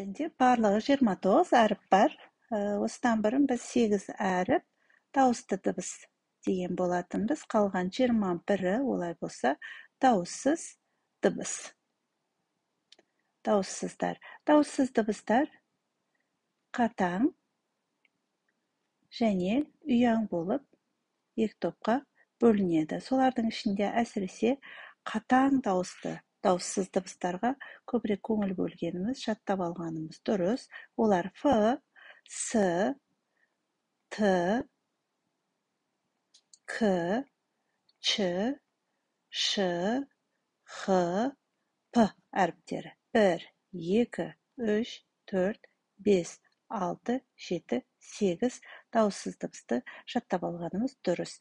тілінде барлығы 29 әріп бар. Осыдан бұрын біз 8 әріп дауысты дыбыс деген болатынбыз. Қалған 21-і олай болса дауыссыз дыбыс. Дауыссыздар. Дауыссыз дыбыстар қатаң және ұяң болып екі топқа бөлінеді. Солардың ішінде әсіресе қатаң дауыссыз дыбыстарға көбірек көңіл бөлгеніміз, жаттап алғанымыз дұрыс. Олар Ф, С, Т, К, Ч, Ш, Х, П әріптері. 1, 2, 3, 4, 5, 6, 7, 8 дауыссыз дыбысты жаттап алғанымыз дұрыс.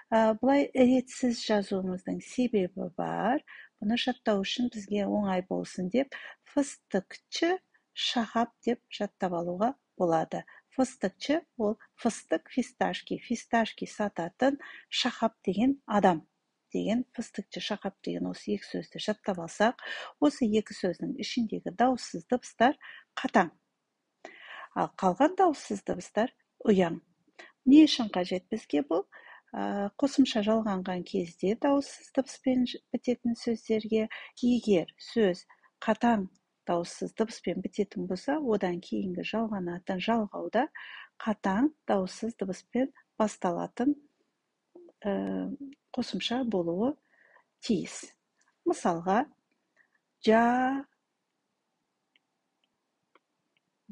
Бұлай ретсіз жазуымыздың себебі бар. Бұны жаттау үшін бізге оңай болсын деп фыстықчы шахап деп жаттап алуға болады. Фыстықчы ол фыстық фисташки. Фисташки сататын шахап деген адам деген фыстықчы шахап деген осы екі сөзді жаттап алсақ, осы екі сөздің ішіндегі дауыссыз дыбыстар қатаң. Ал қалған дауыссыз дыбыстар ұяң. Не үшін қажет бізге бұл? Қосымша жалғанған кезде дауыссыз дыбыспен бітетін сөздерге егер сөз қатаң дауыссыз дыбыспен бітетін болса, одан кейінгі жалғанатын жалғауда қатаң дауыссыз дыбыспен басталатын қосымша болуы тиіс. Мысалға, жа,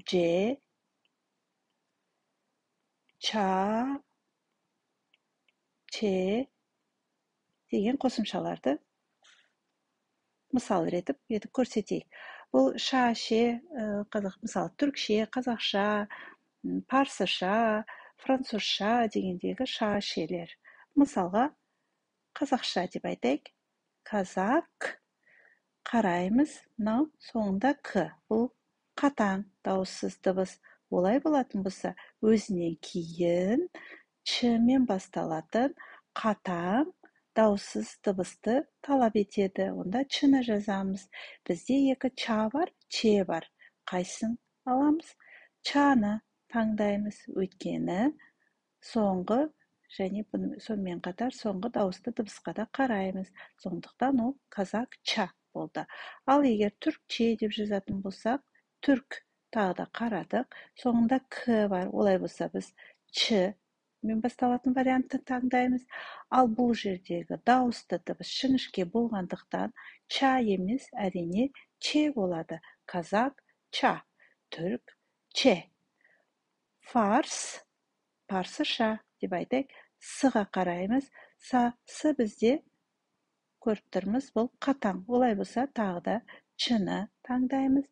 же, ча, че деген қосымшаларды мысал ретіп көрсетейік. Бұл ша, ше, мысалы түркше, қазақша, парсыша, французша дегендегі ша, шелер. Мысалға, қазақша деп айтайық. Казак, қараймыз, мынау соңында к. Бұл қатаң дауыссыз дыбыс. Олай болатын болса, өзінен кейін ч-мен басталатын қатаң дауыссыз дыбысты талап етеді. Онда ч-ны жазамыз. Бізде екі ча бар, че бар. Қайсын аламыз? Чаны таңдаймыз. Өйткені соңғы және сонымен қатар соңғы дауысты дыбысқа да қараймыз. Сондықтан ол казак ча болды. Ал егер түркче деп жазатын болсақ, түрк тағы да қарадық. Соңында к бар. Олай болса біз ч мен басталатын вариантты таңдаймыз. Ал бұл жердегі дауысты дыбыс шіңішке болғандықтан ча емес, әрине че болады. Казак ча, түрк че. Фарс, парсыша деп айтайық. С-ға қараймыз. С бізде көріп тұрмыз, бұл қатаң. Олай болса тағы да ч-ны таңдаймыз.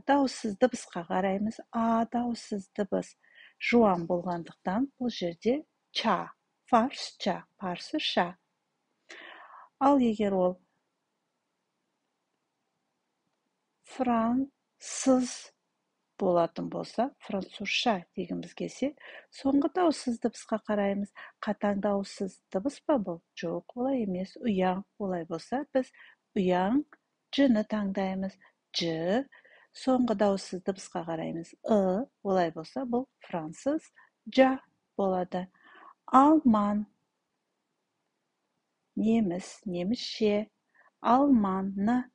Дауыссыз дыбысқа қараймыз. А дауыссыз дыбыс жуан болғандықтан бұл жерде ча, фарсша, парсыша. Ал егер ол француз болатын болса, французша дегеніміз келсе, соңғы дауыссыз дыбысқа қараймыз. Қатаң дауыссыз дыбыс па бұл? Жоқ, олай емес, ұяң. Олай болса, біз ұяң ж-ны таңдаймыз. Ж, соңғы дауыссыз дыбысқа қараймыз. Олай болса, бұл француз жа болады. Алман, неміс, немісше. Алманы,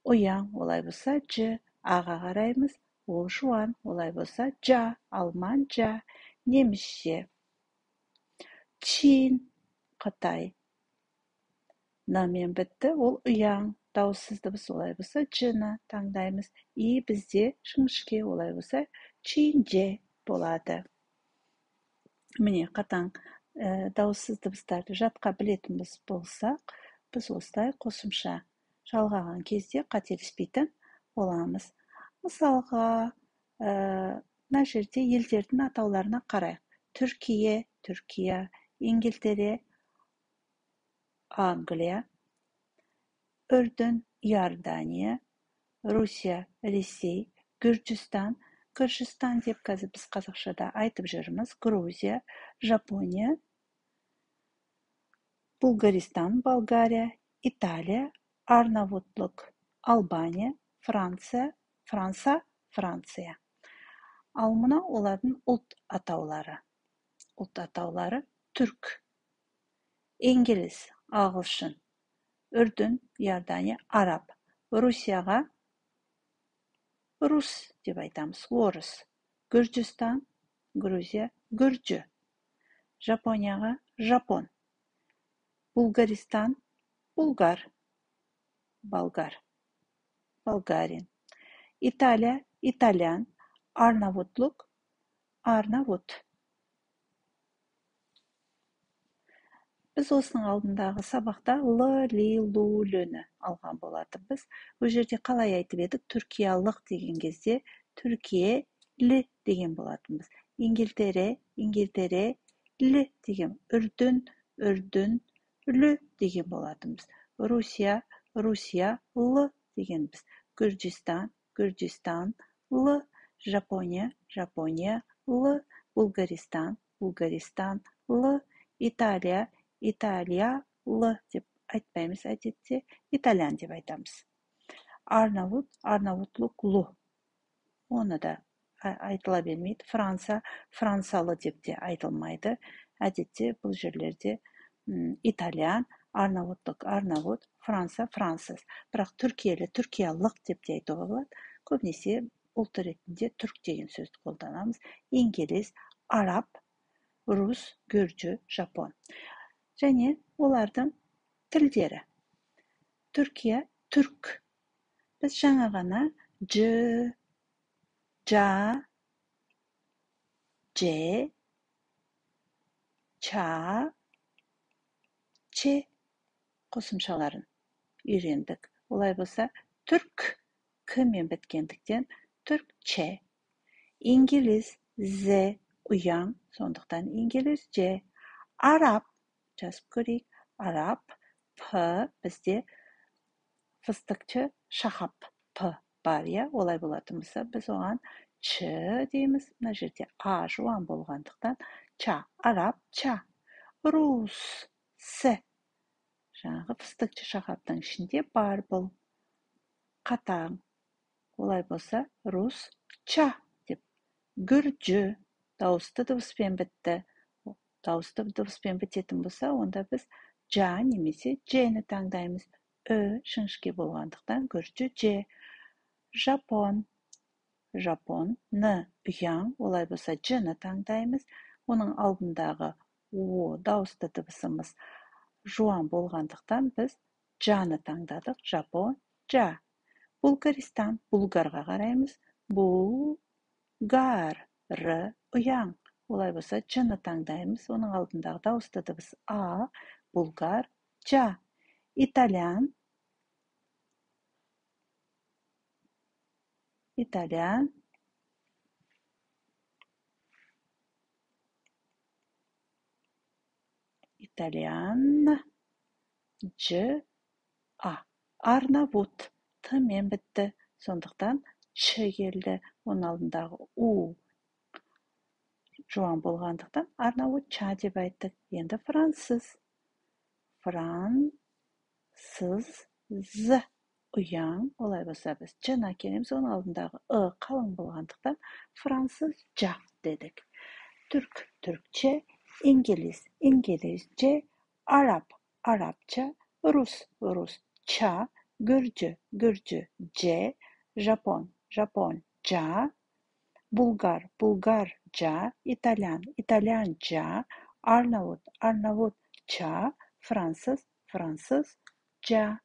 ұяң. Олай болса, ж. Аға қараймыз. Ол жуан. Олай болса, жа. Алман жа. Немісше. Чин, Қытай. Н-мен бітті. Ол ұяң. Дауыссыз дыбыс. Олай болса, ж-ны таңдаймыз. И бізде шіңішке. Олай болса, чинже болады. Міне қатаң дауыссыз дыбыстарды жатқа білетініміз болсақ, біз осылай қосымша жалғаған кезде қателеспейтін боламыз. Мысалға, мына жерде елдердің атауларына қарайық. Түркия, Түркия, Ингілтере, Англия, Үрдін, Иордания, Русия, Ресей, Гүржістан, Гүржістан деп қазір біз қазақшада айтып жүрміз. Грузия, Жапония, Bulgaristan, Болгария, Италия, Арнавутлық, Албания, Франция, Fransiya. Ал мына олардың ұлт атаулары. Ұлт атаулары түрк, İngiliz, ағылшын, Үрдүн, Иордания, араб. Русияға рус деп айтамыз, орыс. Гүржістан, Грузия, гүржі. Жапонияға жапон. Bulgaristan, Bulgar, Balgar, Bulgarin. İtalya, İtalyan, Arnavutluk, Arnavut. Біз осының алдындағы сабақта л, ли, лу, лөні алған болатынбыз. Бұл жерде қалай айтып едік? Түркиялық деген кезде Түркие лі деген болатынбыз. İngiltere, İngiltere, лі деген. Үрдүн, Үрдүн, лі деген болатынбыз. Русия, Русия, л дегенбіз. Гүржістан, Гүржістан, л. Жапония, Жапония, л. Bulgaristan, Bulgaristan, л. İtalya, İtalya, л деп айтпаймыз әдетте, İtalyan деп айтамыз. Arnavut, Arnavutluk, лу. Оны да айтыла бермейді. Франса, франсалы деп те айтылмайды. Әдетте бұл жерлерде İtalyan, Arnavutluk, Arnavut, Fransa, Fransыз. Бірақ түркиелі, түркиялық деп те айтуға болады. Көбінесе ұлт ретінде түрк деген сөзді қолданамыз. İngiliz, араб, рус, гүржі, жапон. Және олардың тілдері. Түркия, түрк. Біз жаңа ғана ж, жа, же, ча, че қосымшаларын үйрендік. Олай болса, түрк к-мен біткендіктен түркче. İngiliz, z, ұяң, сондықтан İngiliz, же. Араб, жазып көрейік. Араб, п, бізде фыстықчы шахап п бар, я? Олай болатын болса, біз оған ч дейміз. Мына жерде а жуан болғандықтан ча. Араб, ча. Рус, с. Жаңағы фыстықчы шахаптың ішінде бар бұл. Қатаң. Олай болса, рус, ча деп. Гүржі, дауысты дыбыспен бітті. Дауысты дыбыспен бітетін болса, онда біз жа немесе жені таңдаймыз. Шыңшке болғандықтан гүржі, же. Жапон, жапон, н, ұяң. Олай болса, жыны таңдаймыз. Оның алдындағы о дауысты дыбысымыз жуан болғандықтан біз жаны таңдадық. Жапон, жа. Bulgaristan, Bulgarға қараймыз. Bulgar, р, ұяң. Олай болса, жыны таңдаймыз. Оның алдындағы дауысты дыбыс а. Bulgar, жа. İtalyan, İtalyan, İtalyan, c, a. Arnavut, t-мен бітті. Сондықтан ч келді. Оның алдындағы у жуан болғандықтан Arnavut ча деп айттық. Енді француз. Француз, з, ұяң. Олай болса, біз жына келеміз. Оның алдындағы қалың болғандықтан француз жа дедік. Türk, Türkçe, İngiliz, İngilizce, Arap, Arapça, Rus, Rusça, Gürcü, Gürcüce, Japon, Japonca, Bulgar, Bulgarca, İtalyan, İtalyanca, Arnavut, Arnavutça, Fransız, Fransızca.